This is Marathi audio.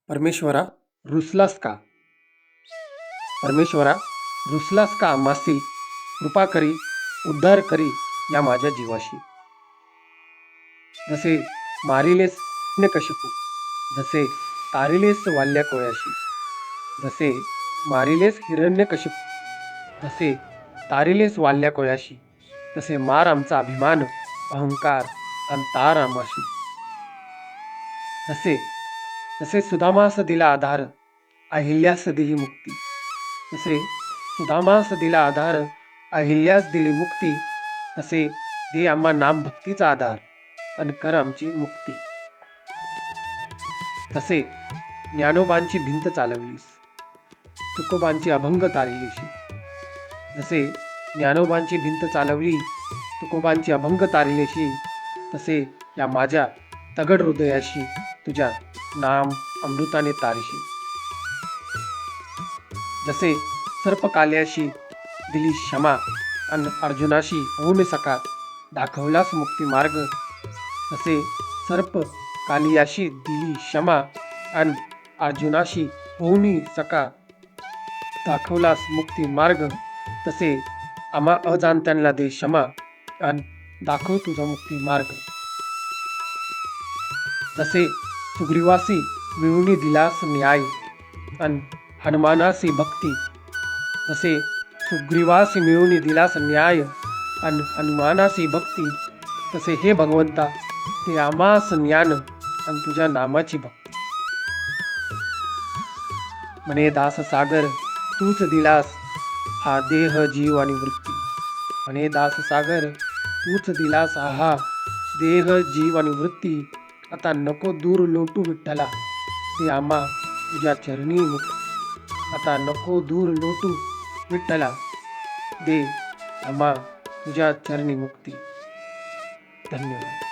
परमेश्वरा रुसलास का? परमेश्वरा रुसलास का आम्हासी? कृपा करी, उद्धार करी या माझ्या जीवाशी. जसे मारिलेस हिरण्यकशिपू, जसे तारिलेस वाल्या कोळ्याशी. जसे मारिलेस हिरण्यकशिपू, जसे तारिलेस वाल्या कोळ्याशी, तसे मार आमचा अभिमान, अहंकार आणि तार आम्हाशी. तसे सुदामास दिला आधार, अहिल्यास दिली मुक्ती. तसे सुदामास दिला आधार, अहिल्यास दिली मुक्ती. तसे दे आम्हा नाम भक्तीचा आधार आणि कर आमची मुक्ती. तसे ज्ञानोबांची भिंत चालवलीस, तुकोबांची अभंग तारिलीशी. जसे ज्ञानोबांची भिंत चालवली, तुकोबांची अभंग तारिलेशी, तसे या माझ्या तगड हृदयाशी तुझ्या नाम अमृताने तारीशी. जसे सर्पकाल्याशी दिली क्षमा आणि अर्जुनाशी होऊन सका दाखवलास मुक्ती मार्ग. तसे सर्प कालियाशी दिली क्षमा आणि अर्जुनाशी होऊन सका दाखवलास मुक्ती मार्ग. तसे आम्हा अजाणत्यांना दे क्षमा आणि दाखव तुझा मुक्ती मार्ग. तसे सुग्रीवासी मिळवून दिलास न्याय आणि हनुमानासी भक्ती. तसे सुग्रीवासी मिळवून दिलास न्याय आणि हनुमानासी भक्ती. तसे हे भगवंता ते आम्हास ज्ञान आणि तुझ्या नामाची भक्ती. म्हणे दास सागर तूच दिलास हा देह जीव आणि वृत्ती. म्हणे दास सागर तूच दिलास हा देह जीव आणि वृत्ती. आता नको दूर लोटू विठ्ठला ते आम्हा तुझ्या चरणी मुक्ती. आता नको दूर लोटू विठ्ठला दे आम्हा तुझ्या चरणी मुक्ती. धन्यवाद.